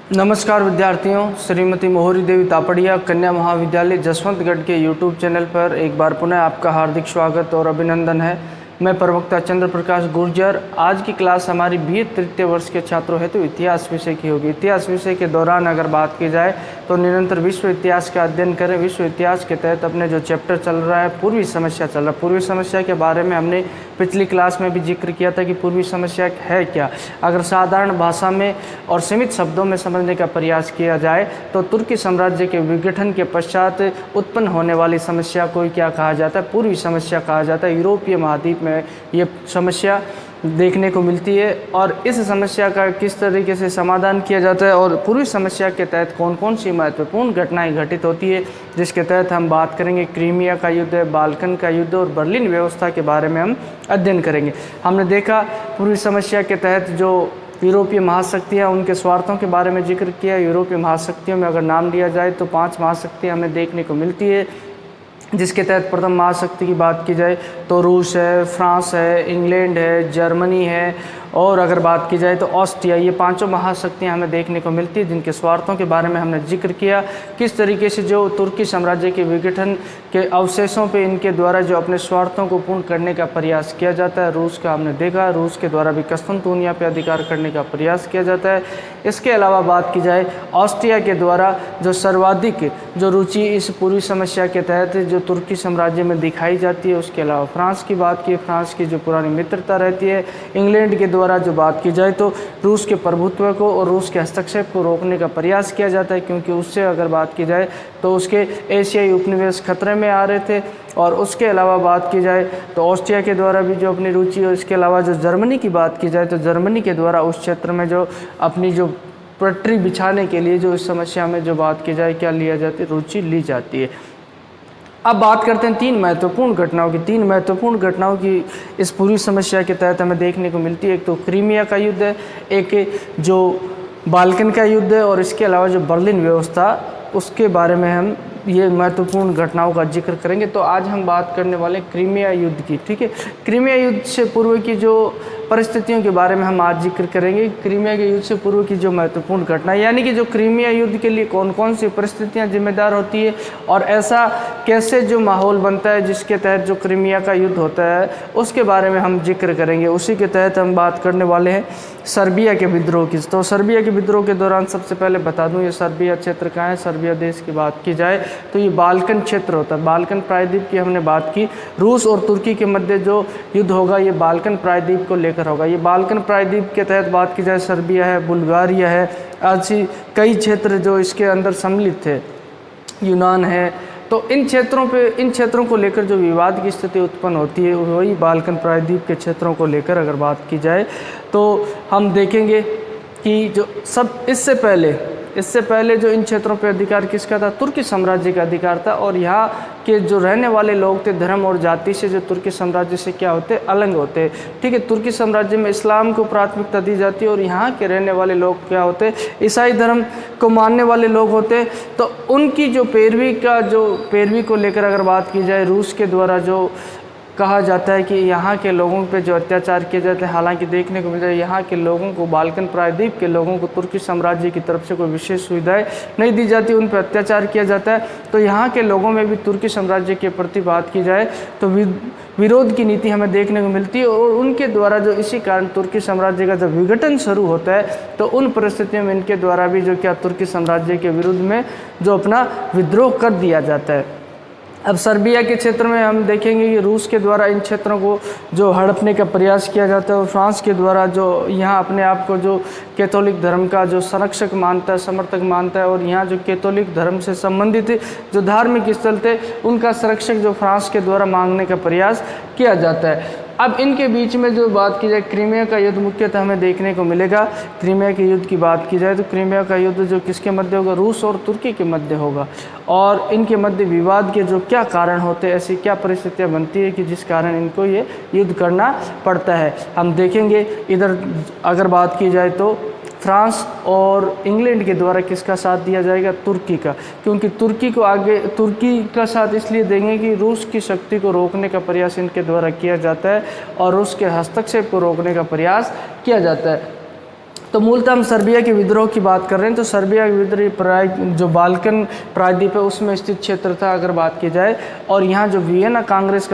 नमस्कार विद्यार्थियों, श्रीमती मोहरी देवी तापड़िया कन्या महाविद्यालय जसवंतगढ़ के यूट्यूब चैनल पर एक बार पुनः आपका हार्दिक स्वागत और अभिनंदन है। मैं प्रवक्ता चंद्र प्रकाश गुर्जर। आज की क्लास हमारी बीए तृतीय वर्ष के छात्रों हेतु इतिहास विषय की होगी। इतिहास विषय के दौरान अगर बात की जाए तो निरंतर विश्व इतिहास का अध्ययन करें। विश्व इतिहास के तहत अपने जो चैप्टर चल रहा है पूर्वी समस्या चल रहा है। पूर्वी समस्या के बारे में हमने पिछली क्लास में भी जिक्र किया था कि पूर्वी समस्या है क्या। अगर साधारण भाषा में और सीमित शब्दों में समझने का प्रयास किया जाए तो तुर्की साम्राज्य के विघटन के पश्चात उत्पन्न होने वाली समस्या को क्या कहा जाता है? पूर्वी समस्या कहा जाता है। यूरोपीय महाद्वीप में ये समस्या देखने को मिलती है और इस समस्या का किस तरीके से समाधान किया जाता है और पूर्वी समस्या के तहत कौन कौन सी महत्वपूर्ण घटनाएं घटित होती है, जिसके तहत हम बात करेंगे। क्रीमिया का युद्ध, बाल्कन का युद्ध और बर्लिन व्यवस्था के बारे में हम अध्ययन करेंगे। हमने देखा पूर्वी समस्या के तहत जो यूरोपीय महाशक्तियाँ उनके स्वार्थों के बारे में जिक्र किया। यूरोपीय महाशक्तियों में अगर नाम लिया जाए तो 5 महाशक्तियाँ हमें देखने को मिलती है, जिसके तहत प्रथम महाशक्ति की बात की जाए तो रूस है, फ्रांस है, इंग्लैंड है, जर्मनी है और अगर बात की जाए तो ऑस्ट्रिया। ये 5 महाशक्तियाँ हमें देखने को मिलती है, जिनके स्वार्थों के बारे में हमने जिक्र किया। किस तरीके से जो तुर्की साम्राज्य के विघटन के अवशेषों पे इनके द्वारा जो अपने स्वार्थों को पूर्ण करने का प्रयास किया जाता है। रूस का हमने देखा, रूस के द्वारा भी कस्तुनतुनिया पे अधिकार करने का प्रयास किया जाता है। इसके अलावा बात की जाए ऑस्ट्रिया के द्वारा जो सर्वाधिक जो रुचि इस पूर्वी समस्या के तहत जो तुर्की साम्राज्य में दिखाई जाती है। उसके अलावा फ्रांस की बात की, फ्रांस की जो पुरानी मित्रता रहती है। इंग्लैंड के द्वारा जो बात की जाए तो रूस के प्रभुत्व को और रूस के हस्तक्षेप को रोकने का प्रयास किया जाता है, क्योंकि उससे अगर बात की जाए तो उसके एशियाई उपनिवेश खतरे में आ रहे थे। और उसके अलावा बात की जाए तो ऑस्ट्रिया के द्वारा भी जो अपनी रुचि, और इसके अलावा जो जर्मनी की बात की जाए तो जर्मनी के द्वारा उस क्षेत्र में जो अपनी जो पटरी बिछाने के लिए जो इस समस्या में जो बात की जाए क्या लिया जाती है, रुचि ली जाती है। अब बात करते हैं 3 महत्वपूर्ण घटनाओं की। 3 महत्वपूर्ण घटनाओं की इस पूरी समस्या के तहत हमें देखने को मिलती है। एक तो क्रीमिया का युद्ध है, एक जो बाल्कन का युद्ध है और इसके अलावा जो बर्लिन व्यवस्था, उसके बारे में हम ये महत्वपूर्ण घटनाओं का जिक्र करेंगे। तो आज हम बात करने वाले क्रीमिया युद्ध की, ठीक है। क्रीमिया युद्ध से पूर्व की जो परिस्थितियों के बारे में हम आज जिक्र करेंगे। क्रीमिया के युद्ध से पूर्व की जो महत्वपूर्ण घटना, यानी कि जो क्रीमिया युद्ध के लिए कौन कौन सी परिस्थितियां जिम्मेदार होती है और ऐसा कैसे जो माहौल बनता है जिसके तहत जो क्रीमिया का युद्ध होता है, उसके बारे में हम जिक्र करेंगे। उसी के तहत हम बात करने वाले हैं सर्बिया के विद्रोह की। तो सर्बिया के विद्रोह के दौरान सबसे पहले बता दूं ये सर्बिया क्षेत्र कहाँ है। सर्बिया देश की बात की जाए तो ये बाल्कन क्षेत्र होता है। बाल्कन प्रायद्वीप की हमने बात की। रूस और तुर्की के मध्य जो युद्ध होगा ये बाल्कन प्रायद्वीप को लेकर होगा। ये बाल्कन प्रायद्वीप के तहत बात की जाए सर्बिया है, बुल्गारिया है, ऐसी कई क्षेत्र जो इसके अंदर सम्मिलित थे, यूनान है। तो इन क्षेत्रों को लेकर जो विवाद की स्थिति उत्पन्न होती है वही बाल्कन प्रायद्वीप के क्षेत्रों को लेकर अगर बात की जाए तो हम देखेंगे कि जो सब इससे पहले जो इन क्षेत्रों पर अधिकार किसका था? तुर्की साम्राज्य का अधिकार था। और यहाँ के जो रहने वाले लोग थे धर्म और जाति से जो तुर्की साम्राज्य से क्या होते, अलग होते, ठीक है। तुर्की साम्राज्य में इस्लाम को प्राथमिकता दी जाती है और यहाँ के रहने वाले लोग क्या होते, ईसाई धर्म को मानने वाले लोग होते। तो उनकी जो पैरवी को लेकर अगर बात की जाए, रूस के द्वारा जो कहा जाता है कि यहाँ के लोगों पे जो अत्याचार किए जाते हैं, हालांकि देखने को मिल रहा है यहाँ के लोगों को, बाल्कन प्रायद्वीप के लोगों को तुर्की साम्राज्य की तरफ से कोई विशेष सुविधाएं नहीं दी जाती, उन पर अत्याचार किया जाता है। तो यहाँ के लोगों में भी तुर्की साम्राज्य के प्रति बात की जाए तो विरोध की नीति हमें देखने को मिलती है और उनके द्वारा जो इसी कारण तुर्की साम्राज्य का जब विघटन शुरू होता है तो उन परिस्थितियों में इनके द्वारा भी जो क्या तुर्की साम्राज्य के विरुद्ध में जो अपना विद्रोह कर दिया जाता है। अब सर्बिया के क्षेत्र में हम देखेंगे कि रूस के द्वारा इन क्षेत्रों को जो हड़पने का प्रयास किया जाता है और फ्रांस के द्वारा जो यहाँ अपने आप को जो कैथोलिक धर्म का जो संरक्षक मानता है, समर्थक मानता है और यहाँ जो कैथोलिक धर्म से संबंधित जो धार्मिक स्थल थे उनका संरक्षक जो फ्रांस के द्वारा मांगने का प्रयास किया जाता है। अब इनके बीच में जो बात की जाए क्रीमिया का युद्ध मुख्यतः हमें देखने को मिलेगा। क्रीमिया के युद्ध की बात की जाए तो क्रीमिया का युद्ध जो किसके मध्य होगा, रूस और तुर्की के मध्य होगा। और इनके मध्य विवाद के जो क्या कारण होते हैं, ऐसी क्या परिस्थितियां बनती है कि जिस कारण इनको ये युद्ध करना पड़ता है, हम देखेंगे। इधर अगर बात की जाए तो फ्रांस और इंग्लैंड के द्वारा किसका साथ दिया जाएगा, तुर्की का, क्योंकि तुर्की का साथ इसलिए देंगे कि रूस की शक्ति को रोकने का प्रयास इनके द्वारा किया जाता है और रूस के हस्तक्षेप को रोकने का प्रयास किया जाता है। तो मूलतः हम सर्बिया के विद्रोह की बात कर रहे हैं। तो सर्बिया के विद्रोह जो बाल्कन प्रायद्वीप है उसमें स्थित क्षेत्र था अगर बात की जाए। और यहाँ जो वियना कांग्रेस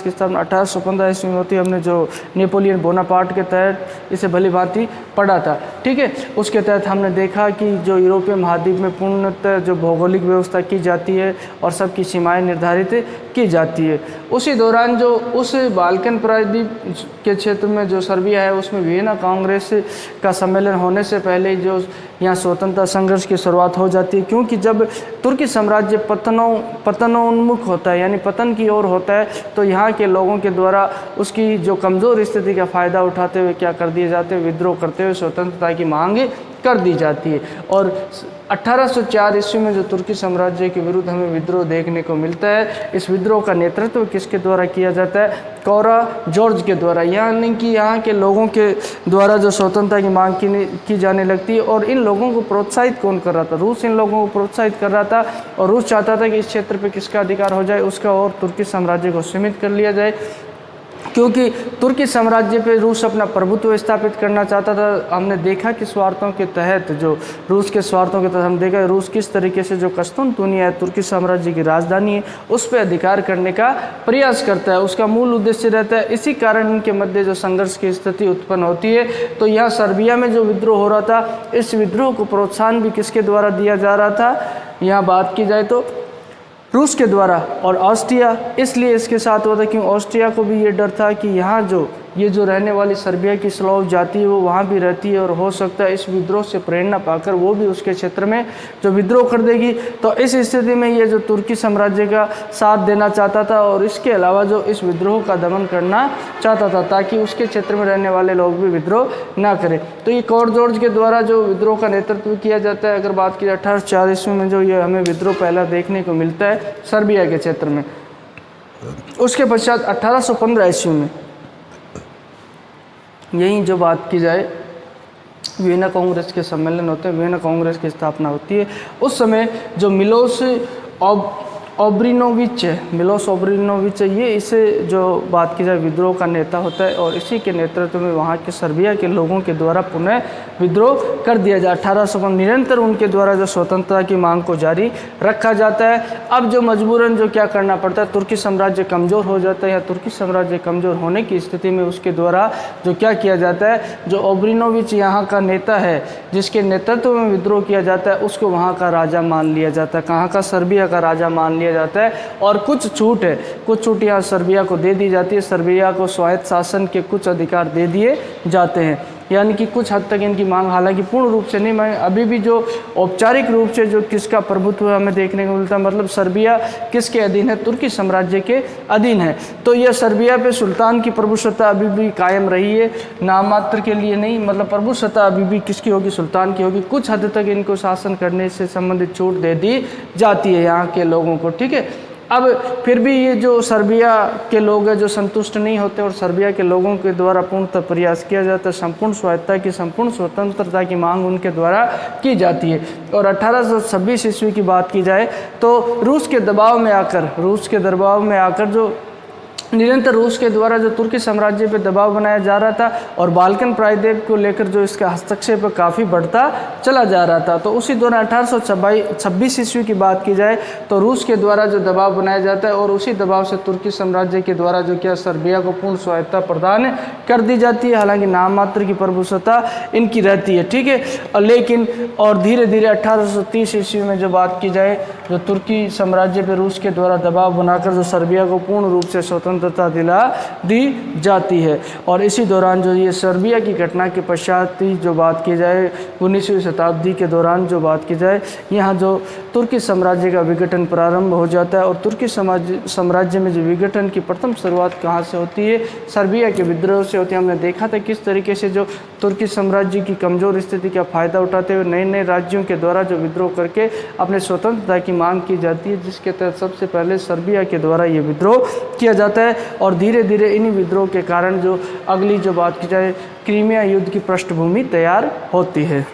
की स्थापना 1815 ईस्वी में होती है। हमने जो नेपोलियन बोनापार्ट के तहत इसे भली भांति पढ़ा था, ठीक है। उसके तहत हमने देखा कि जो यूरोपीय महाद्वीप में पूर्णतः जो भौगोलिक व्यवस्था की जाती है और सबकी सीमाएँ निर्धारित की जाती है। उसी दौरान जो उस बाल्कन प्रायद्वीप के क्षेत्र में जो सर्बिया है उसमें वियना कांग्रेस का सम्मेलन होने से पहले जो यहाँ स्वतंत्रता संघर्ष की शुरुआत हो जाती है। क्योंकि जब तुर्की साम्राज्य पतनोन्मुख होता है, यानी पतन की ओर होता है, तो यहाँ के लोगों के द्वारा उसकी जो कमज़ोर स्थिति का फ़ायदा उठाते हुए क्या कर दिए जाते हैं, विद्रोह करते हुए स्वतंत्रता की मांग कर दी जाती है। और 1804 ईस्वी में जो तुर्की साम्राज्य के विरुद्ध हमें विद्रोह देखने को मिलता है, इस विद्रोह का नेतृत्व किसके द्वारा किया जाता है? कोरा जॉर्ज के द्वारा। यानी कि यहाँ के लोगों के द्वारा जो स्वतंत्रता की मांग की जाने लगती है। और इन लोगों को प्रोत्साहित कौन कर रहा था? रूस इन लोगों को प्रोत्साहित कर रहा था। और रूस चाहता था कि इस क्षेत्र पर किसका अधिकार हो जाए, उसका, और तुर्की साम्राज्य को सीमित कर लिया जाए। क्योंकि तुर्की साम्राज्य पे रूस अपना प्रभुत्व स्थापित करना चाहता था। हमने देखा कि स्वार्थों के तहत, जो रूस के स्वार्थों के तहत हम देखा रूस किस तरीके से जो कस्तुनतुनिया है तुर्की साम्राज्य की राजधानी है उस पर अधिकार करने का प्रयास करता है। उसका मूल उद्देश्य रहता है। इसी कारण इनके मध्य जो संघर्ष की स्थिति उत्पन्न होती है। तो यहाँ सर्बिया में जो विद्रोह हो रहा था, इस विद्रोह को प्रोत्साहन भी किसके द्वारा दिया जा रहा था? यहाँ बात की जाए तो रूस के द्वारा और ऑस्ट्रिया। इसलिए इसके साथ हुआ था क्योंकि ऑस्ट्रिया को भी ये डर था कि यहाँ जो रहने वाली सर्बिया की स्लोव जाति है वो वहाँ भी रहती है और हो सकता है इस विद्रोह से प्रेरणा पाकर वो भी उसके क्षेत्र में जो विद्रोह कर देगी। तो इस स्थिति में ये जो तुर्की साम्राज्य का साथ देना चाहता था और इसके अलावा जो इस विद्रोह का दमन करना चाहता था ताकि उसके क्षेत्र में रहने वाले लोग भी विद्रोह ना करें। तो ये कोर जॉर्ज के द्वारा जो विद्रोह का नेतृत्व किया जाता है। अगर बात की जाए 1804 ईस्वी में जो ये हमें विद्रोह पहला देखने को मिलता है सर्बिया के क्षेत्र में। उसके पश्चात 1815 ईस्वी में यहीं जो बात की जाए वियना कांग्रेस के सम्मेलन होते हैं, वियना कांग्रेस की स्थापना होती है। उस समय जो मिलोस ओब्रिनोविच है, ये इसे जो बात की जाए विद्रोह का नेता होता है और इसी के नेतृत्व में वहाँ के सर्बिया के लोगों के द्वारा पुनः विद्रोह कर दिया जाए। 1800 निरंतर उनके द्वारा जो स्वतंत्रता की मांग को जारी रखा जाता है। अब जो मजबूरन जो क्या करना पड़ता है, तुर्की साम्राज्य कमज़ोर हो जाता है या तुर्की साम्राज्य कमज़ोर होने की स्थिति में उसके द्वारा जो क्या किया जाता है, जो ओब्रिनोविच यहाँ का नेता है जिसके नेतृत्व में विद्रोह किया जाता है उसको वहाँ का राजा मान लिया जाता है। कहाँ का? सर्बिया का राजा मान लिया जाता है। और कुछ छूट यहाँ सर्बिया को दे दी जाती है। सर्बिया को स्वायत्त शासन के कुछ अधिकार दे दिए जाते हैं। यानी कि कुछ हद तक इनकी मांग, हालांकि पूर्ण रूप से नहीं, मैं अभी भी जो औपचारिक रूप से जो किसका प्रभुत्व है हमें देखने को मिलता है, मतलब सर्बिया किसके अधीन है? तुर्की साम्राज्य के अधीन है। तो यह सर्बिया पे सुल्तान की प्रभुसत्ता अभी भी कायम रही है, नाम मात्र के लिए नहीं, मतलब प्रभुसत्ता अभी भी किसकी होगी? सुल्तान की होगी। कुछ हद तक इनको शासन करने से संबंधित छूट दे दी जाती है यहाँ के लोगों को, ठीक है। अब फिर भी ये जो सर्बिया के लोग हैं जो संतुष्ट नहीं होते और सर्बिया के लोगों के द्वारा पूर्णतः प्रयास किया जाता है, संपूर्ण स्वायत्तता की, संपूर्ण स्वतंत्रता की मांग उनके द्वारा की जाती है। और 1826 ईस्वी की बात की जाए तो रूस के दबाव में आकर जो निरंतर रूस के द्वारा जो तुर्की साम्राज्य पर दबाव बनाया जा रहा था और बाल्कन प्रायद्वीप को लेकर जो इसका हस्तक्षेप काफ़ी बढ़ता चला जा रहा था। तो उसी दौरान 1826 ईस्वी की बात की जाए तो रूस के द्वारा जो दबाव बनाया जाता है और उसी दबाव से तुर्की साम्राज्य के द्वारा जो क्या सर्बिया को पूर्ण स्वायत्तता प्रदान कर दी जाती है। हालांकि नाम मात्र की प्रभुसत्ता इनकी रहती है, ठीक है। लेकिन और धीरे धीरे 1830 ईस्वी में जो बात की जाए जो तुर्की साम्राज्य पर रूस के द्वारा दबाव बनाकर जो सर्बिया को पूर्ण रूप से स्वतंत्रता दिला दी जाती है। और इसी दौरान जो ये सर्बिया की घटना के पश्चात ही जो बात की जाए 19वीं शताब्दी के दौरान जो बात की जाए, यहाँ जो तुर्की साम्राज्य का विघटन प्रारंभ हो जाता है। और तुर्की साम्राज्य में जो विघटन की प्रथम शुरुआत कहाँ से होती है? सर्बिया के विद्रोह से होती है। हमने देखा था किस तरीके से जो तुर्की साम्राज्य की कमज़ोर स्थिति का फ़ायदा उठाते हुए नए नए राज्यों के द्वारा जो विद्रोह करके अपने स्वतंत्रता की मांग की जाती है, जिसके तहत सबसे पहले सर्बिया के द्वारा ये विद्रोह किया जाता है। और धीरे धीरे इन्हीं विद्रोह के कारण जो अगली जो बात की जाए क्रीमिया युद्ध की पृष्ठभूमि तैयार होती है।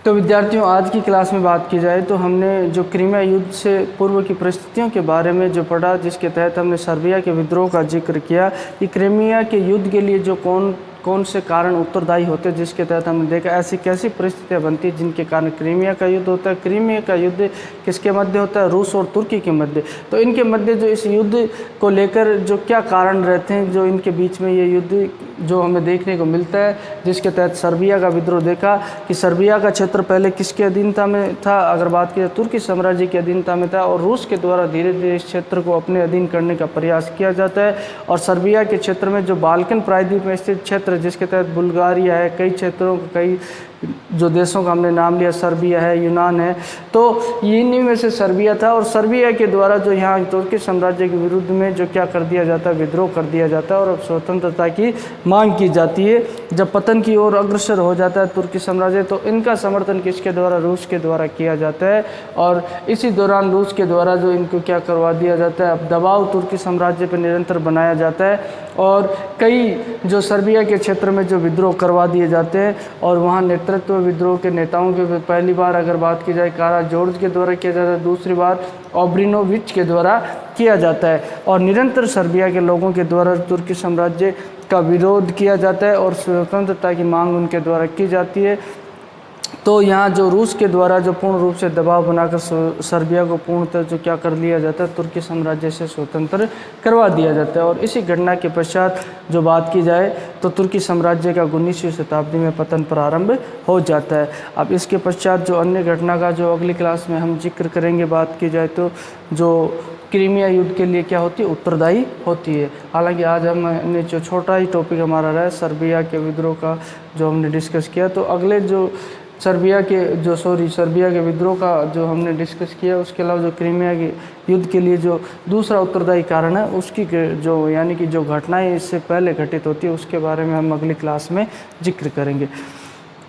तो विद्यार्थियों, आज की क्लास में बात की जाए तो हमने जो क्रीमिया युद्ध से पूर्व की परिस्थितियों के बारे में जो पढ़ा, जिसके तहत हमने सर्बिया के विद्रोह का जिक्र किया कि क्रीमिया के युद्ध के लिए जो कौन से कारण उत्तरदायी होते हैं, जिसके तहत हमने देखा ऐसी कैसी परिस्थितियां बनती जिनके कारण क्रीमिया का युद्ध होता है। क्रीमिया का युद्ध किसके मध्य होता है? रूस और तुर्की के मध्य। तो इनके मध्य जो इस युद्ध को लेकर जो क्या कारण रहते हैं, जो इनके बीच में ये युद्ध जो हमें देखने को मिलता है, जिसके तहत सर्बिया का विद्रोह देखा कि सर्बिया का क्षेत्र पहले किसके अधीनता में था? अगर बात की जाए तुर्की साम्राज्य की अधीनता में था, और रूस के द्वारा धीरे धीरे इस क्षेत्र को अपने अधीन करने का प्रयास किया जाता है। और सर्बिया के क्षेत्र में जो बाल्कन प्रायद्वीप में स्थित क्षेत्र, जिसके तहत बुल्गारिया है, कई क्षेत्रों कई जो देशों का हमने नाम लिया, सर्बिया है, यूनान है, तो इन्हीं में से सर्बिया था। और सर्बिया के द्वारा जो यहाँ तुर्की साम्राज्य के विरुद्ध में जो क्या कर दिया जाता है, विद्रोह कर दिया जाता है और अब स्वतंत्रता की मांग की जाती है। जब पतन की ओर अग्रसर हो जाता है तुर्की साम्राज्य, तो इनका समर्थन किसके द्वारा? रूस के द्वारा किया जाता है। और इसी दौरान रूस के द्वारा जो इनको क्या करवा दिया जाता है, अब दबाव तुर्की साम्राज्य पर निरंतर बनाया जाता है और कई जो सर्बिया के क्षेत्र में जो विद्रोह करवा दिए जाते हैं। और वहाँ नेतृत्व विद्रोह के नेताओं के पहली बार अगर बात की जाए काराजोर्ज के द्वारा किया जाता है, दूसरी बार ओब्रिनोविच के द्वारा किया जाता है। और निरंतर सर्बिया के लोगों के द्वारा तुर्की साम्राज्य का विरोध किया जाता है और स्वतंत्रता की मांग उनके द्वारा की जाती है। तो यहाँ जो रूस के द्वारा जो पूर्ण रूप से दबाव बनाकर सर्बिया को पूर्णतः जो क्या कर लिया जाता है, तुर्की साम्राज्य से स्वतंत्र करवा दिया जाता है। और इसी घटना के पश्चात जो बात की जाए तो तुर्की साम्राज्य का 19वीं शताब्दी में पतन प्रारंभ हो जाता है। अब इसके पश्चात जो अन्य घटना का जो अगली क्लास में हम जिक्र करेंगे, बात की जाए तो जो क्रीमिया युद्ध के लिए क्या होती है? उत्तरदायी होती है। हालांकि आज हमने जो छोटा ही टॉपिक हमारा रहा है सर्बिया के विद्रोह का जो हमने डिस्कस किया, तो अगले जो सर्बिया के विद्रोह का जो हमने डिस्कस किया, उसके अलावा जो क्रीमिया के युद्ध के लिए जो दूसरा उत्तरदायी कारण है, उसकी जो यानी कि जो घटनाएं इससे पहले घटित होती है, उसके बारे में हम अगली क्लास में जिक्र करेंगे।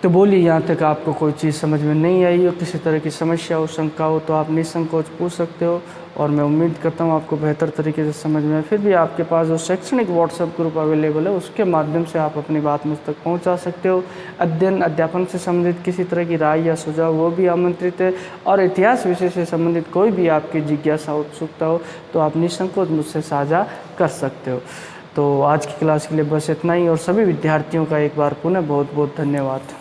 तो बोलिए, यहाँ तक आपको कोई चीज़ समझ में नहीं आई हो, किसी तरह की समस्या हो, शंका हो, तो आप निसंकोच पूछ सकते हो और मैं उम्मीद करता हूँ आपको बेहतर तरीके से समझ में आए। फिर भी आपके पास जो शैक्षणिक व्हाट्सएप ग्रुप अवेलेबल है, उसके माध्यम से आप अपनी बात मुझ तक पहुँचा सकते हो। अध्यापन से संबंधित किसी तरह की राय या सुझाव वो भी आमंत्रित है। और इतिहास विषय से संबंधित कोई भी आपकी जिज्ञासा उत्सुकता हो तो आप निसंकोच मुझसे साझा कर सकते हो। तो आज की क्लास के लिए बस इतना ही, और सभी विद्यार्थियों का एक बार पुनः बहुत बहुत धन्यवाद।